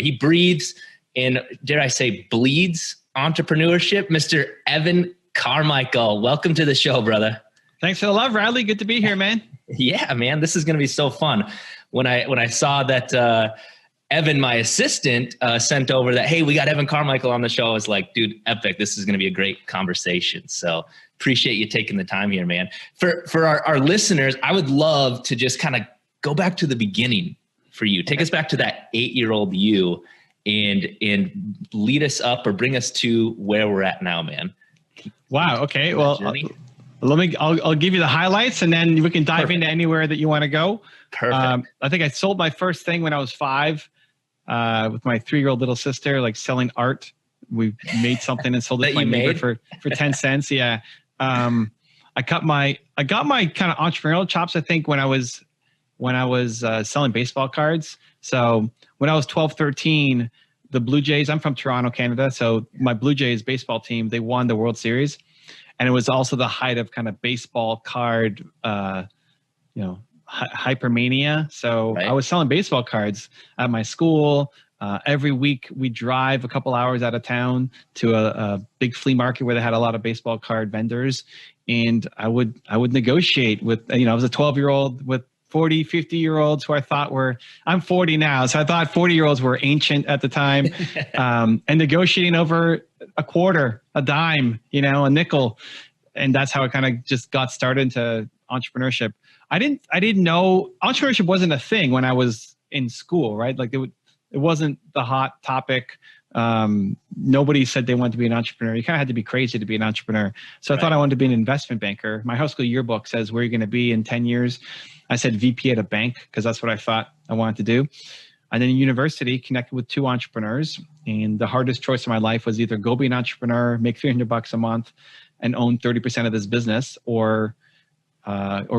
He breathes and, dare I say, bleeds entrepreneurship. Mr. Evan Carmichael, welcome to the show, brother. Thanks for the love, Radley. Good to be here, man. Yeah, man, this is going to be so fun. When I saw that Evan, my assistant, sent over that, hey, we got Evan Carmichael on the show, I was like, dude, epic. This is going to be a great conversation. So appreciate you taking the time here, man. For our listeners, I would love to just kind of go back to the beginning for you. Take us back to that 8-year-old you and lead us up or bring us to where we're at now, man. Wow. Okay. Well, I'll give you the highlights and then we can dive into anywhere that you want to go. Perfect. I think I sold my first thing when I was 5 with my 3-year-old little sister, like selling art. We made something and sold it to my neighbor for 10 cents. Yeah. I got my kind of entrepreneurial chops, I think, when I was selling baseball cards. So when I was 12, 13, the Blue Jays, I'm from Toronto, Canada. So my Blue Jays baseball team, they won the World Series. And it was also the height of kind of baseball card, hypermania. So right. I was selling baseball cards at my school. Every week we drive a couple hours out of town to a big flea market where they had a lot of baseball card vendors. And I would negotiate with, I was a 12-year-old with 40, 50-year-olds who I thought I'm 40 now. So I thought 40-year-olds were ancient at the time, and negotiating over a quarter, a dime, a nickel. And that's how I kind of just got started into entrepreneurship. I didn't know entrepreneurship wasn't a thing when I was in school, right? Like it wasn't the hot topic. Nobody said they wanted to be an entrepreneur. You kind of had to be crazy to be an entrepreneur. So I thought I wanted to be an investment banker. My high school yearbook says, where are you going to be in 10 years? I said VP at a bank because that's what I thought I wanted to do. And then in university, connected with 2 entrepreneurs. And the hardest choice of my life was either go be an entrepreneur, make $300 a month and own 30% of this business, or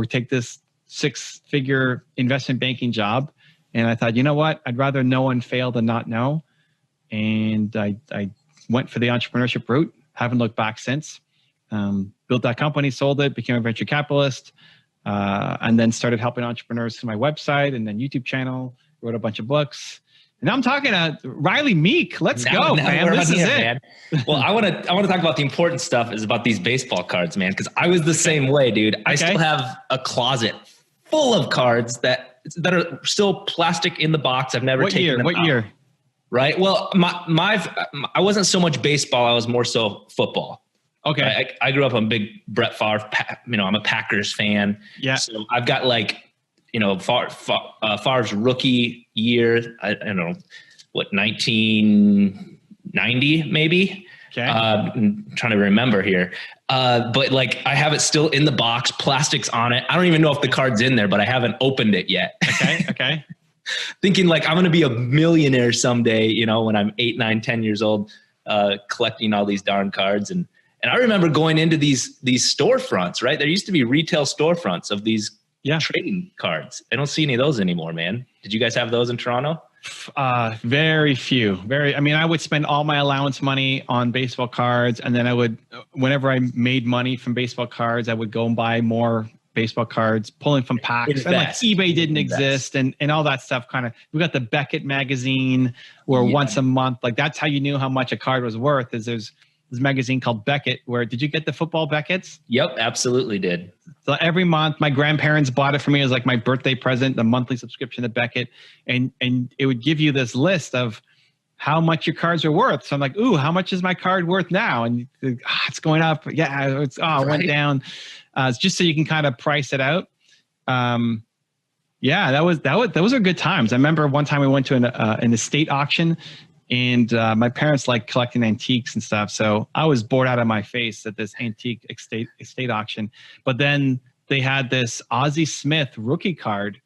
take this 6-figure investment banking job. And I thought, you know what? I'd rather know and fail than not know. And I went for the entrepreneurship route. Haven't looked back since. Built that company, sold it, became a venture capitalist, and then started helping entrepreneurs through my website and then YouTube channel. Wrote a bunch of books. And now I'm talking to Riley Meek. Let's go, man. This is it. Man. Well, I want to talk about the important stuff is about these baseball cards, man, because I was the same way, dude. I still have a closet full of cards that are still plastic in the box. I've never taken them out. What year? Right. Well, I wasn't so much baseball. I was more so football. Okay. Right? I grew up on big Brett Favre. I'm a Packers fan. Yeah. So I've got Favre's rookie year. I don't know what 1990 maybe. Okay. I'm trying to remember here. But I have it still in the box, plastics on it. I don't even know if the card's in there, but I haven't opened it yet. Okay. Thinking I'm going to be a millionaire someday, when I'm 8, 9, 10 years old, collecting all these darn cards. And I remember going into these storefronts, right? There used to be retail storefronts of these trading cards. I don't see any of those anymore, man. Did you guys have those in Toronto? Very few. I would spend all my allowance money on baseball cards. And then whenever I made money from baseball cards, I would go and buy more baseball cards, pulling from packs. And eBay didn't exist and all that stuff. We got the Beckett magazine where once a month, that's how you knew how much a card was worth, is there's this magazine called Beckett, did you get the football Beckett's? Yep, absolutely did. So every month, my grandparents bought it for me as my birthday present, the monthly subscription to Beckett. And it would give you this list of how much your cards are worth. So I'm like, ooh, how much is my card worth now? And it's going up. Yeah, it went down. It's just so you can kind of price it out. Those are good times. I remember one time we went to an estate auction. And my parents like collecting antiques and stuff. So I was bored out of my face at this antique estate auction. But then they had this Ozzie Smith rookie card,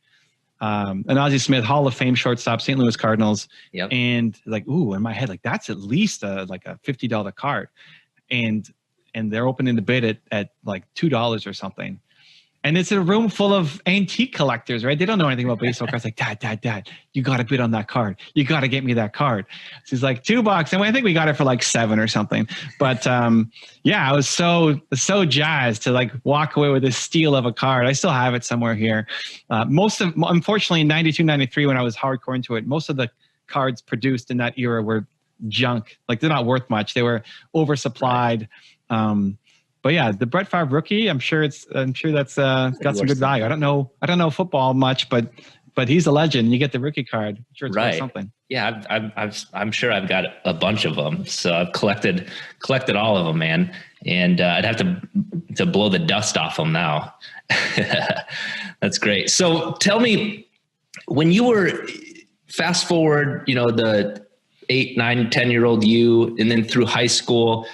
an Ozzie Smith Hall of Fame shortstop, St. Louis Cardinals. Yep. And in my head, that's at least a $50 card. And they're opening the bid at $2 or something. And it's a room full of antique collectors, right? They don't know anything about baseball cards. Dad, you got to bid on that card. You got to get me that card. So he's like, $2. And I think we got it for $7 or something. But I was so jazzed to walk away with this steal of a card. I still have it somewhere here. Unfortunately, in 92, 93, when I was hardcore into it, most of the cards produced in that era were junk. Like they're not worth much. They were oversupplied. But yeah, the Brett Favre rookie, I'm sure that's got some good value. I don't know football much, but he's a legend. You get the rookie card. I'm sure it's worth something. Yeah, I'm sure I've got a bunch of them. So I've collected all of them, man. And I'd have to blow the dust off them now. That's great. So tell me, when you were fast forward, the 8, 9, 10-year-old you, and then through high school,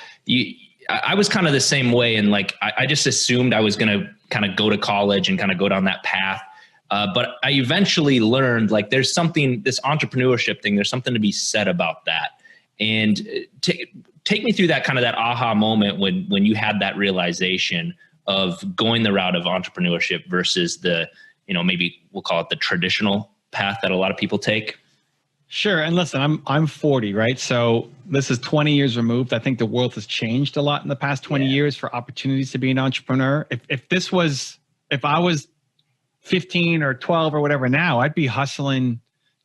I was kind of the same way. And like, I just assumed I was going to kind of go to college and kind of go down that path. But I eventually learned like there's something, this entrepreneurship thing, there's something to be said about that. And take me through that kind of that aha moment when you had that realization of going the route of entrepreneurship versus the, maybe we'll call it the traditional path that a lot of people take. Sure. And listen, I'm 40, right? So this is 20 years removed. I think the world has changed a lot in the past 20 years for opportunities to be an entrepreneur. If I was 15 or 12 or whatever now, I'd be hustling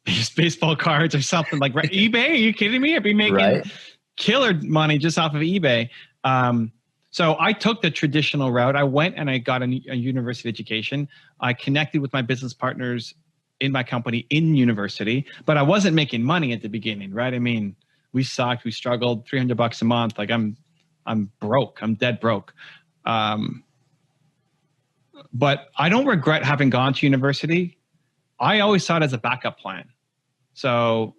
these baseball cards or something like eBay. Are you kidding me? I'd be making killer money just off of eBay. So I took the traditional route. I went and I got a university education. I connected with my business partners in my company in university, but I wasn't making money at the beginning, right? I mean, we sucked, we struggled, $300 a month. Like I'm broke, I'm dead broke. But I don't regret having gone to university. I always saw it as a backup plan. So,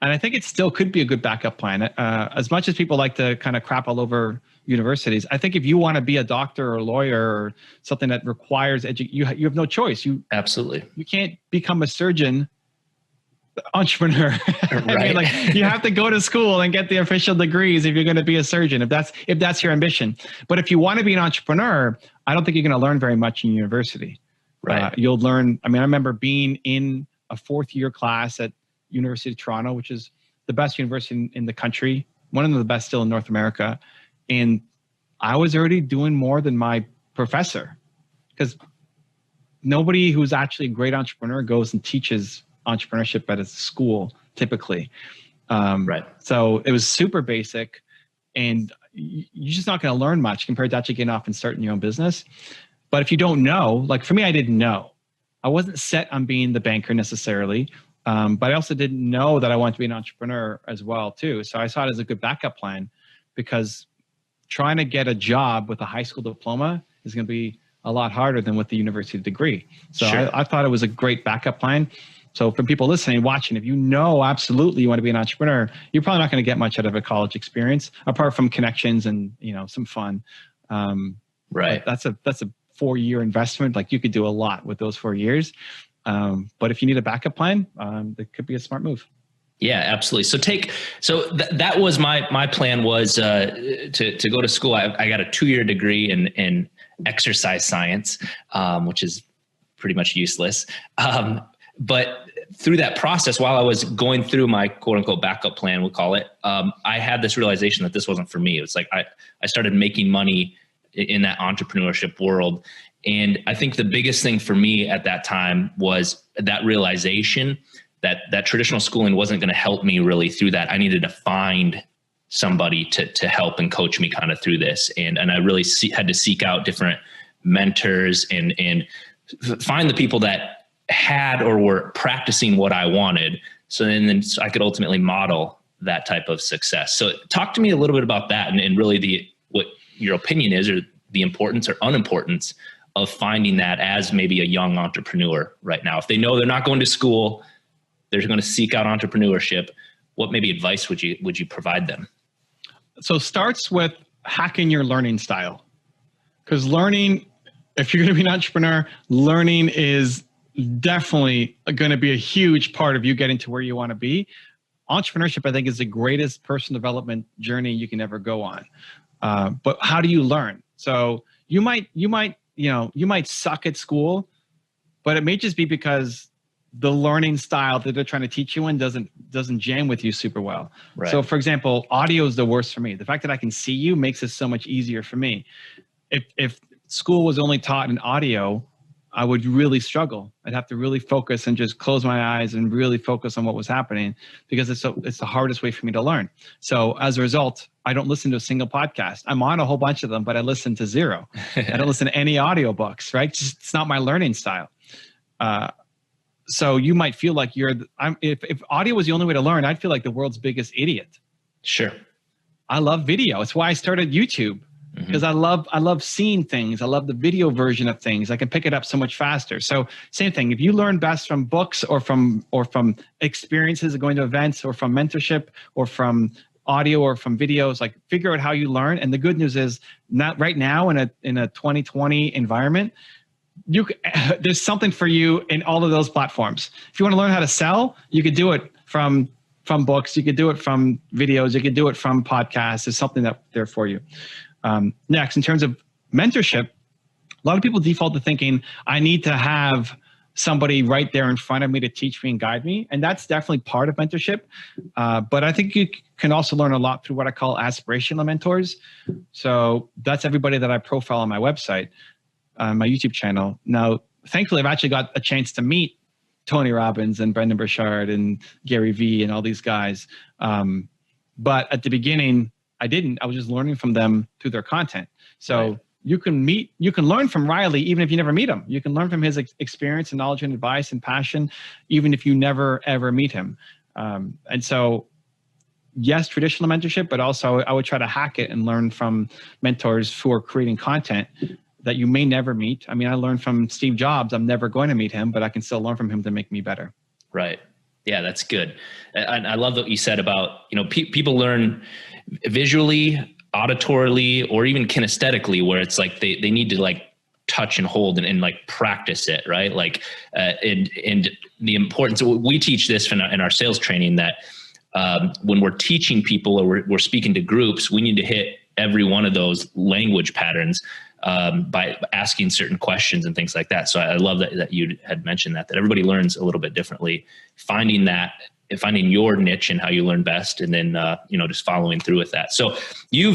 and I think it still could be a good backup plan. As much as people like to kind of crap all over universities, I think if you want to be a doctor or a lawyer or something that requires you have no choice. Absolutely. You can't become a surgeon entrepreneur. Right. I mean, like you have to go to school and get the official degrees if you're going to be a surgeon, if that's your ambition. But if you want to be an entrepreneur, I don't think you're going to learn very much in university. Right. You'll learn. I mean, I remember being in a 4th year class at University of Toronto, which is the best university in the country, one of the best still in North America. And I was already doing more than my professor, because nobody who's actually a great entrepreneur goes and teaches entrepreneurship at a school typically. So it was super basic, and you're just not going to learn much compared to actually getting off and starting your own business. But if you don't know, like for me, I didn't know. I wasn't set on being the banker necessarily. But I also didn't know that I wanted to be an entrepreneur as well too. So I saw it as a good backup plan, because trying to get a job with a high school diploma is going to be a lot harder than with the university degree. So sure. I thought it was a great backup plan. So for people listening, watching, if you know absolutely you want to be an entrepreneur, you're probably not going to get much out of a college experience apart from connections and some fun. Right. That's a 4-year investment. Like you could do a lot with those 4 years. But if you need a backup plan, that could be a smart move. Yeah, absolutely. So that was my plan was to go to school. I got a 2-year degree in exercise science, which is pretty much useless. But through that process, while I was going through my quote unquote backup plan, we'll call it, I had this realization that this wasn't for me. It was like I started making money in that entrepreneurship world. And I think the biggest thing for me at that time was that realization that traditional schooling wasn't going to help me really through that. I needed to find somebody to help and coach me kind of through this. And I really had to seek out different mentors and find the people that had or were practicing what I wanted. So then I could ultimately model that type of success. So talk to me a little bit about that and really what your opinion is, or the importance or unimportance of finding that as maybe a young entrepreneur right now. If they know they're not going to school, they're going to seek out entrepreneurship, what maybe advice would you provide them? So starts with hacking your learning style. Because learning, if you're going to be an entrepreneur, learning is definitely going to be a huge part of you getting to where you want to be. Entrepreneurship, I think, is the greatest personal development journey you can ever go on. But how do you learn? So you might suck at school, but it may just be because the learning style that they're trying to teach you in doesn't jam with you super well. Right. So for example, audio is the worst for me. The fact that I can see you makes it so much easier for me. If school was only taught in audio, I would really struggle. I'd have to really focus and just close my eyes and really focus on what was happening, because it's the hardest way for me to learn. So as a result, I don't listen to a single podcast. I'm on a whole bunch of them, but I listen to zero. I don't listen to any audiobooks, right? It's not my learning style. So you might feel like if audio was the only way to learn, I'd feel like the world's biggest idiot. Sure. I love video. It's why I started YouTube. Because I love seeing things. I love the video version of things. I can pick it up so much faster. So same thing. If you learn best from books or from experiences of going to events or from mentorship or from audio or from videos, like figure out how you learn. And the good news is, not right now in a 2020 environment, there's something for you in all of those platforms. If you want to learn how to sell, you could do it from books. You could do it from videos. You could do it from podcasts. There's something that there for you. Next, in terms of mentorship, a lot of people default to thinking I need to have somebody right there in front of me to teach me and guide me. And that's definitely part of mentorship. But I think you can also learn a lot through what I call aspirational mentors. So that's everybody that I profile on my website, my YouTube channel. Now, thankfully, I've actually got a chance to meet Tony Robbins and Brendan Burchard and Gary Vee and all these guys. But at the beginning, I didn't. I was just learning from them through their content. So right. You can learn from Riley even if you never meet him. You can learn from his experience and knowledge and advice and passion, even if you never ever meet him. And so, yes, traditional mentorship, but also I would try to hack it and learn from mentors who are creating content that you may never meet. I mean, I learned from Steve Jobs. I'm never going to meet him, but I can still learn from him to make me better. Right. Yeah, that's good. And I love what you said about, people learn visually, auditorily, or even kinesthetically, where it's like they need to like touch and hold and like practice it, right? Like, and the importance, we teach this in our sales training, that when we're teaching people or we're speaking to groups, we need to hit every one of those language patterns by asking certain questions and things like that. So I love that you had mentioned that everybody learns a little bit differently, finding your niche and how you learn best. And then, just following through with that. So you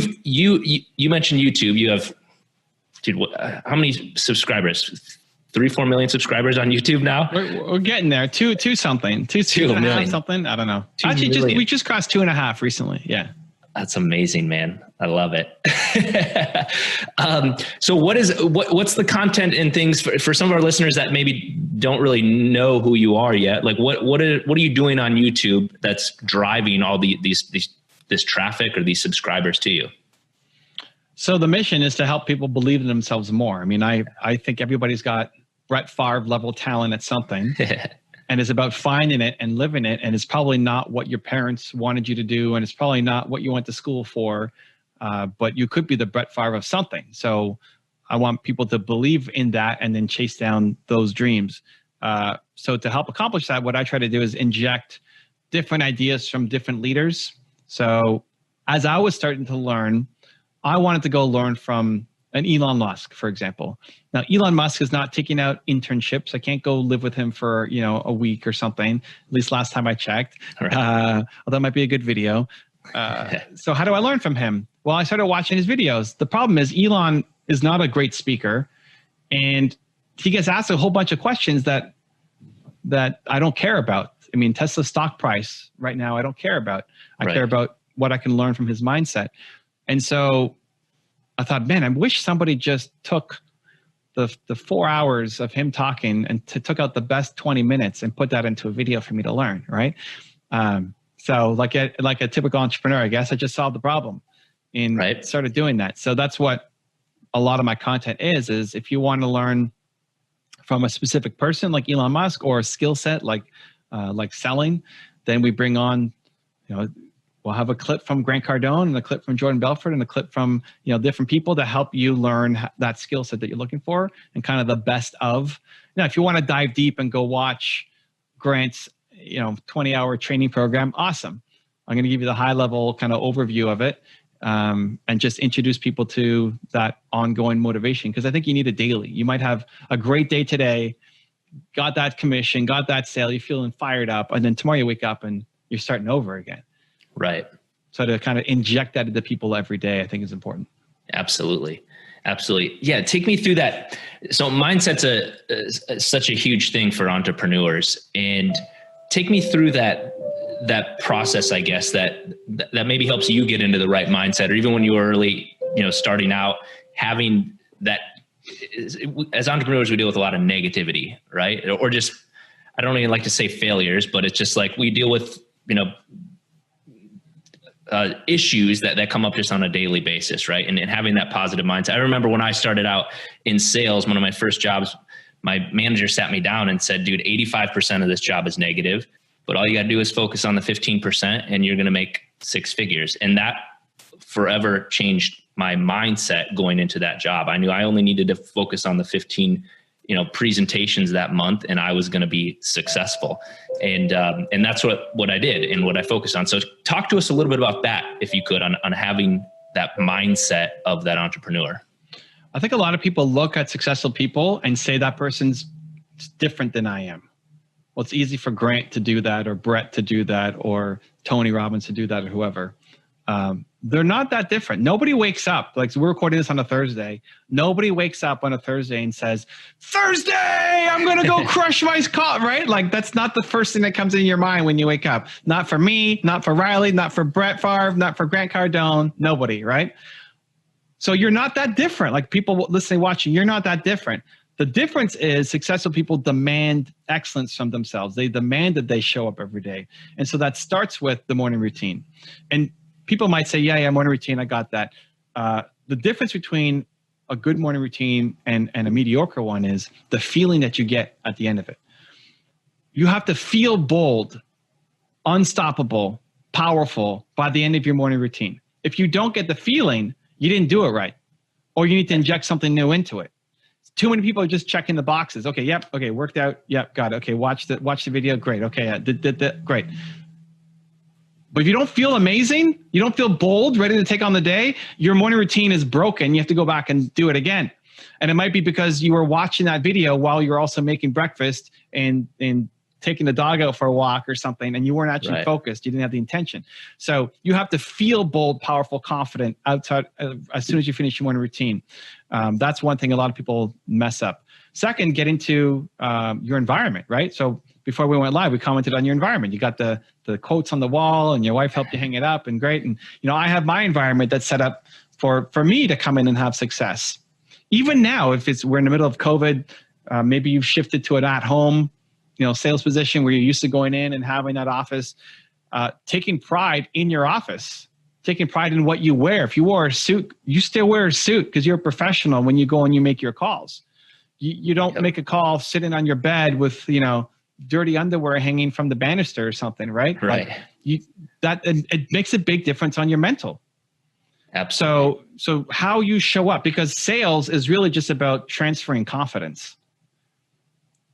mentioned YouTube. You have, how many subscribers? 3-4 million subscribers on YouTube now? We're getting there. Two something. Two million something. I don't know. Actually, we just crossed 2.5 recently. Yeah. That's amazing, man. I love it. So what's the content and things for some of our listeners that maybe don't really know who you are yet? Like what are you doing on YouTube that's driving all this traffic or these subscribers to you? So the mission is to help people believe in themselves more. I mean, I think everybody's got Brett Favre level talent at something. And it's about finding it and living it. And it's probably not what your parents wanted you to do. And it's probably not what you went to school for. But you could be the Brett Favre of something. So I want people to believe in that and then chase down those dreams. So to help accomplish that, what I try to do is inject different ideas from different leaders. So as I was starting to learn, I wanted to go learn from an Elon Musk, for example. Now, Elon Musk is not taking out internships. I can't go live with him for, a week or something, at least last time I checked. Right. Although that might be a good video. So how do I learn from him? Well, I started watching his videos. The problem is Elon is not a great speaker, and he gets asked a whole bunch of questions that I don't care about. I mean, Tesla's stock price right now, I don't care about. I care about what I can learn from his mindset. And so I thought, man, I wish somebody just took the 4 hours of him talking and took out the best 20 minutes and put that into a video for me to learn, right? So like a typical entrepreneur, I guess I just solved the problem and started doing that. So that's what a lot of my content is if you want to learn from a specific person like Elon Musk or a skill set like selling, then we bring on, we'll have a clip from Grant Cardone and a clip from Jordan Belfort and a clip from, different people to help you learn that skill set that you're looking for and kind of the best of. Now, if you want to dive deep and go watch Grant's, 20-hour training program, awesome. I'm going to give you the high level kind of overview of it and just introduce people to that ongoing motivation, because I think you need it daily. You might have a great day today, got that commission, got that sale, you're feeling fired up, and then tomorrow you wake up and you're starting over again. Right. So to kind of inject that into people every day, I think is important. Absolutely. Absolutely. Yeah. Take me through that. So mindset's such a huge thing for entrepreneurs, and take me through that process, I guess, that maybe helps you get into the right mindset, or even when you were early, starting out, having that. As entrepreneurs, we deal with a lot of negativity, right? Or just, I don't even like to say failures, but it's just like we deal with, issues that come up just on a daily basis, right? And having that positive mindset. I remember when I started out in sales, one of my first jobs, my manager sat me down and said, dude, 85% of this job is negative, but all you got to do is focus on the 15% and you're going to make six figures. And that forever changed my mindset going into that job. I knew I only needed to focus on the 15 presentations that month, and I was going to be successful. And that's what I did and what I focused on. So talk to us a little bit about that, if you could, on having that mindset of that entrepreneur. I think a lot of people look at successful people and say that person's different than I am. Well, it's easy for Grant to do that, or Brett to do that, or Tony Robbins to do that, or whoever. They're not that different. Nobody wakes up, like, so we're recording this on a Thursday. Nobody wakes up on a Thursday and says, Thursday, I'm going to go crush my car, right? Like, that's not the first thing that comes in your mind when you wake up. Not for me, not for Riley, not for Brett Favre, not for Grant Cardone, nobody, right? So you're not that different. Like, people listening, watching, you're not that different. The difference is successful people demand excellence from themselves. They demand that they show up every day. And so that starts with the morning routine. And people might say, yeah, morning routine, I got that. The difference between a good morning routine and a mediocre one is the feeling that you get at the end of it. You have to feel bold, unstoppable, powerful by the end of your morning routine. If you don't get the feeling, you didn't do it right, or you need to inject something new into it. Too many people are just checking the boxes. Okay, yep, okay, worked out, yep, got it. Okay, watch the video, great. Okay, did great. But if you don't feel amazing, you don't feel bold, ready to take on the day, your morning routine is broken. You have to go back and do it again. And it might be because you were watching that video while you're also making breakfast and taking the dog out for a walk or something, and you weren't actually focused. You didn't have the intention. So you have to feel bold, powerful, confident outside as soon as you finish your morning routine. That's one thing a lot of people mess up. Second, get into your environment, right? So before we went live, we commented on your environment. You got the quotes on the wall, and your wife helped you hang it up, and great. And I have my environment that's set up for me to come in and have success. Even now, if we're in the middle of COVID, maybe you've shifted to an at-home, sales position where you're used to going in and having that office, taking pride in your office, taking pride in what you wear. If you wore a suit, you still wear a suit because you're a professional when you go and you make your calls. You don't make a call sitting on your bed with, dirty underwear hanging from the banister or something, right? Right. Like it makes a big difference on your mental. Absolutely. So how you show up, because sales is really just about transferring confidence.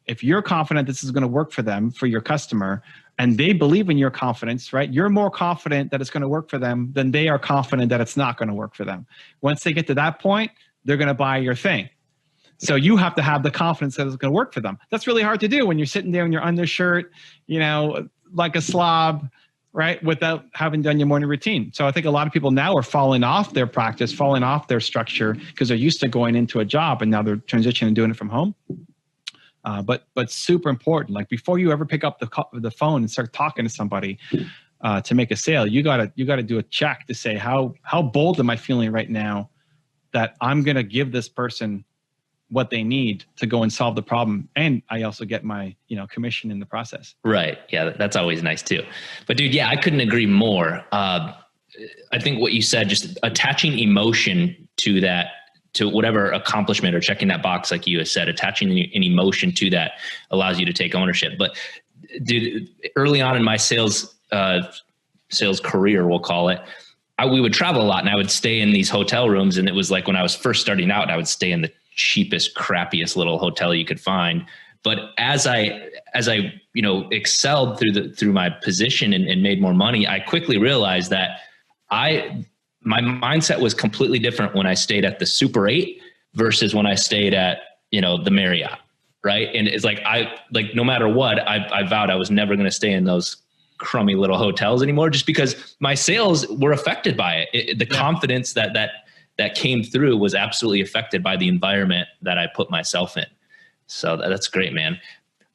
If you're confident this is going to work for them, for your customer, and they believe in your confidence, right? You're more confident that it's going to work for them than they are confident that it's not going to work for them. Once they get to that point, they're going to buy your thing. So you have to have the confidence that it's going to work for them. That's really hard to do when you're sitting there in your undershirt, like a slob, right? Without having done your morning routine. So I think a lot of people now are falling off their practice, falling off their structure because they're used to going into a job and now they're transitioning and doing it from home. But super important. Like, before you ever pick up the phone and start talking to somebody to make a sale, you gotta do a check to say how bold am I feeling right now that I'm gonna give this person what they need to go and solve the problem, and I also get my commission in the process. Right. Yeah, that's always nice too. But dude, yeah, I couldn't agree more. I think what you said, just attaching emotion to that, to whatever accomplishment or checking that box, like you had said, attaching an emotion to that allows you to take ownership. But dude, early on in my sales career, we'll call it, we would travel a lot, and I would stay in these hotel rooms. And it was like, when I was first starting out, I would stay in the cheapest, crappiest little hotel you could find. But as I excelled through my position and made more money, I quickly realized that my mindset was completely different when I stayed at the Super 8 versus when I stayed at, the Marriott. Right. And it's like, no matter what, I vowed I was never going to stay in those crummy little hotels anymore, just because my sales were affected by it. The confidence that that came through was absolutely affected by the environment that I put myself in. So that's great, man.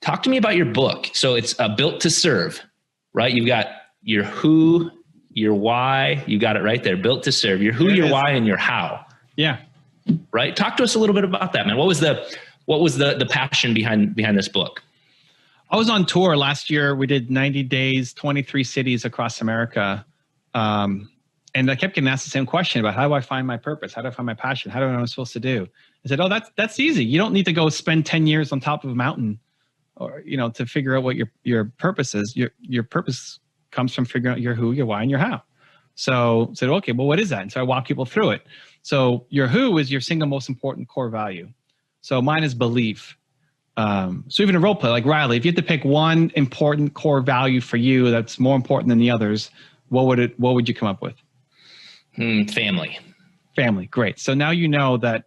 Talk to me about your book. So it's Built to Serve, right? You've got your who, your why. You got it right there. Built to Serve. Your who, your why, and your how. Yeah. Right. Talk to us a little bit about that, man. What was the passion behind this book? I was on tour last year. We did 90 days, 23 cities across America. And I kept getting asked the same question about how do I find my purpose? How do I find my passion? How do I know what I'm supposed to do? I said, oh, that's easy. You don't need to go spend 10 years on top of a mountain or, to figure out what your purpose is. Your purpose comes from figuring out your who, your why, and your how. So I said, okay, well, what is that? And so I walk people through it. So your who is your single most important core value. So mine is belief. So even a role play like Riley, if you had to pick one important core value for you that's more important than the others, what would you come up with? Family. Family. Great. So now you know that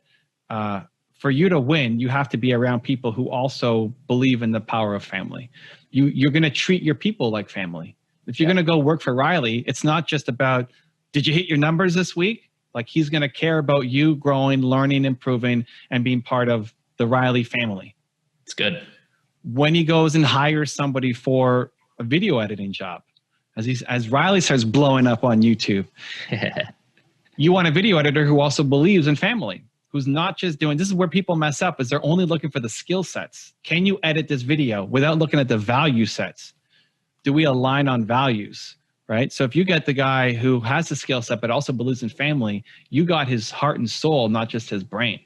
for you to win, you have to be around people who also believe in the power of family. You're going to treat your people like family. If you're going to go work for Riley, it's not just about, did you hit your numbers this week? Like he's going to care about you growing, learning, improving, and being part of the Riley family. It's good. When he goes and hires somebody for a video editing job, as Riley starts blowing up on YouTube, you want a video editor who also believes in family, who's not just doing, this is where people mess up, is they're only looking for the skill sets. Can you edit this video without looking at the value sets? Do we align on values, right? So if you get the guy who has the skill set, but also believes in family, you got his heart and soul, not just his brain.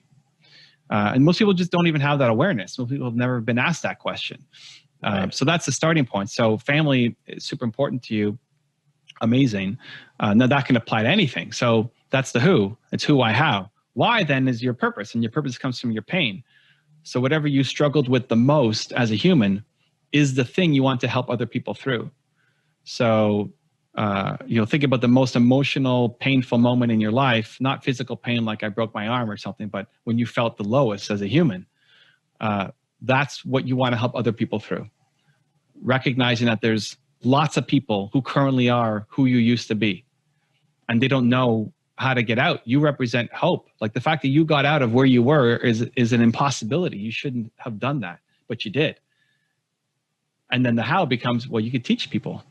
And most people just don't even have that awareness. Most people have never been asked that question. Right. So that's the starting point. So family is super important to you. Amazing. Now that can apply to anything. So that's the who. It's who, why, how. Why then is your purpose, and your purpose comes from your pain. So whatever you struggled with the most as a human is the thing you want to help other people through. So think about the most emotional, painful moment in your life, not physical pain like I broke my arm or something, but when you felt the lowest as a human, that's what you want to help other people through. Recognizing that there's lots of people who currently are who you used to be, and they don't know how to get out. You represent hope. Like the fact that you got out of where you were is an impossibility. You shouldn't have done that, but you did. And then the how becomes, well, you could teach people.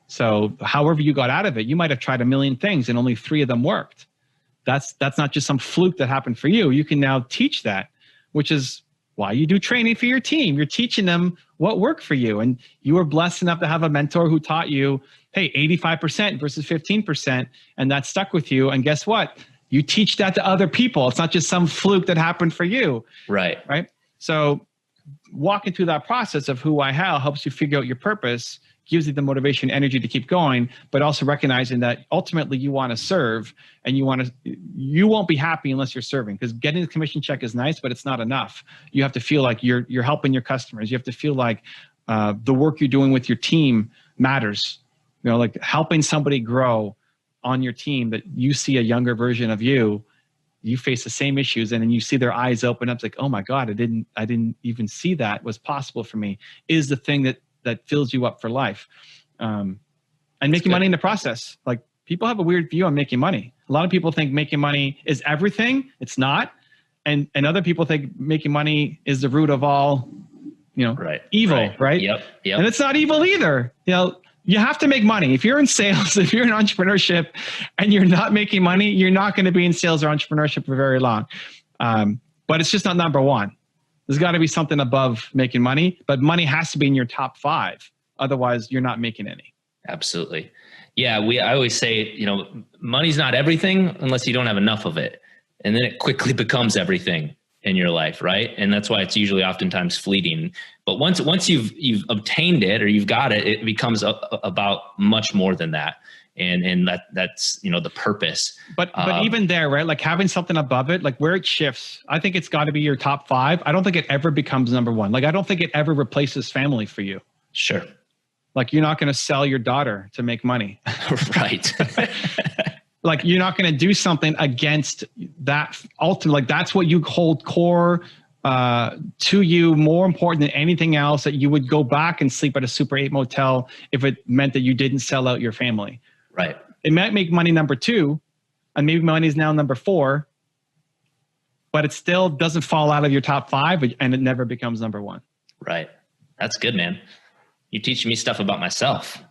So however you got out of it, you might have tried a million things and only 3 of them worked. That's not just some fluke that happened for you. You can now teach that, which is why you do training for your team. You're teaching them what worked for you. And you were blessed enough to have a mentor who taught you, hey, 85% versus 15%. And that stuck with you. And guess what? You teach that to other people. It's not just some fluke that happened for you. Right. Right. So walking through that process of who, why, how helps you figure out your purpose, gives you the motivation, energy to keep going, but also recognizing that ultimately you want to serve, and you won't be happy unless you're serving, because getting the commission check is nice, but it's not enough. You have to feel like you're helping your customers. You have to feel like the work you're doing with your team matters. Like helping somebody grow on your team, that you see a younger version of you face the same issues, and then you see their eyes open up. It's like, oh my God, I didn't even see that was possible for me, is the thing that fills you up for life. And making money in the process. Like people have a weird view on making money. A lot of people think making money is everything. It's not. And other people think making money is the root of all, evil, right? Yep. And it's not evil either. You have to make money. If you're in sales, if you're in entrepreneurship and you're not making money, you're not going to be in sales or entrepreneurship for very long. But it's just not number one. There's got to be something above making money, but money has to be in your top 5. Otherwise, you're not making any. Absolutely. Yeah. I always say, money's not everything unless you don't have enough of it. And then it quickly becomes everything in your life. Right. And that's why it's usually oftentimes fleeting. But once you've obtained it or you've got it, it becomes about much more than that. And that's, the purpose. But even there, right? Like having something above it, like where it shifts, I think it's got to be your top 5. I don't think it ever becomes number 1. Like, I don't think it ever replaces family for you. Sure. Like you're not going to sell your daughter to make money. Right. Like you're not going to do something against that ultimately. Like that's what you hold core to you, more important than anything else, that you would go back and sleep at a Super 8 motel if it meant that you didn't sell out your family. Right. It might make money number 2, and maybe money is now number 4, but it still doesn't fall out of your top 5 and it never becomes number 1. Right. That's good, man. You're teaching me stuff about myself.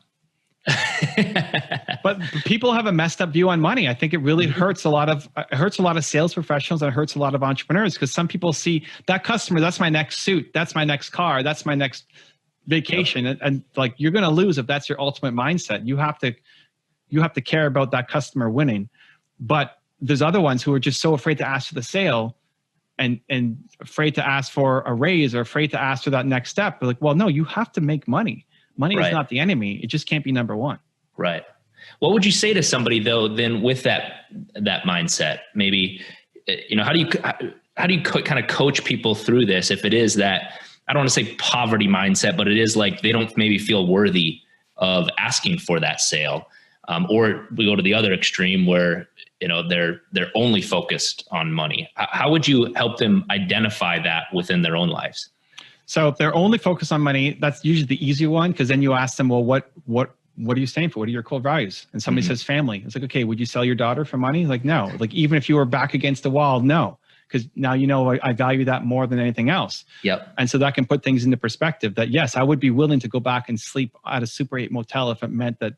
But people have a messed up view on money. I think it really hurts a lot of sales professionals, and it hurts a lot of entrepreneurs, because some people see that customer, that's my next suit, that's my next car, that's my next vacation. Yep. And like, you're going to lose if that's your ultimate mindset. You have to care about that customer winning. But there's other ones who are just so afraid to ask for the sale and afraid to ask for a raise, or afraid to ask for that next step. They're like, well, no, you have to make money. Money is not the enemy. It just can't be number 1. Right. What would you say to somebody though, then with that mindset? Maybe, how do you kind of coach people through this? If it is that, I don't want to say poverty mindset, but it is like they don't maybe feel worthy of asking for that sale. Or we go to the other extreme where, they're only focused on money. How would you help them identify that within their own lives? So if they're only focused on money, that's usually the easier one, because then you ask them, well, what are you standing for? What are your core values? And somebody says family. It's like, okay, would you sell your daughter for money? Like, no. Like, even if you were back against the wall, no. Because now I value that more than anything else. Yep. And so that can put things into perspective that, yes, I would be willing to go back and sleep at a Super 8 motel if it meant that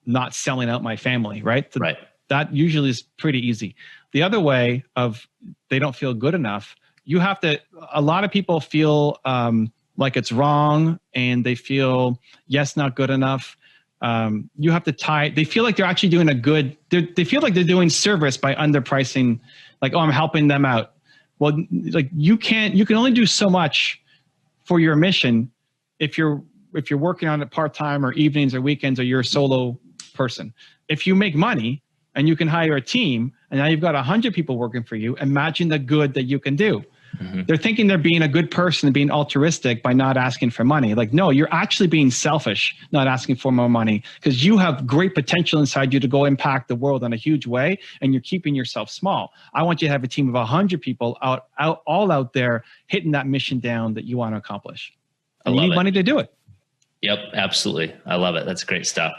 not selling out my family, right? Right. That usually is pretty easy. The other way of they don't feel good enough, a lot of people feel like it's wrong, and they feel, yes, not good enough. You have to they feel like they're actually doing they feel like they're doing service by underpricing, like, oh, I'm helping them out. Well, like, you can only do so much for your mission if you're working on it part-time or evenings or weekends, or you're a solo person. If you make money and you can hire a team, and now you've got 100 people working for you, imagine the good that you can do. Mm-hmm. They're thinking they're being a good person and being altruistic by not asking for money. Like, no, you're actually being selfish, not asking for more money, because you have great potential inside you to go impact the world in a huge way, and you're keeping yourself small. I want you to have a team of 100 people all out there hitting that mission down that you want to accomplish. And you need money to do it. Yep, absolutely. I love it. That's great stuff.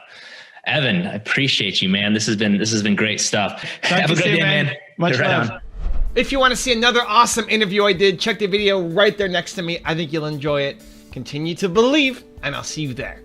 Evan, I appreciate you, man. This has been great stuff. Have a good day, man. Much love. If you want to see another awesome interview I did, check the video right there next to me. I think you'll enjoy it. Continue to believe, and I'll see you there.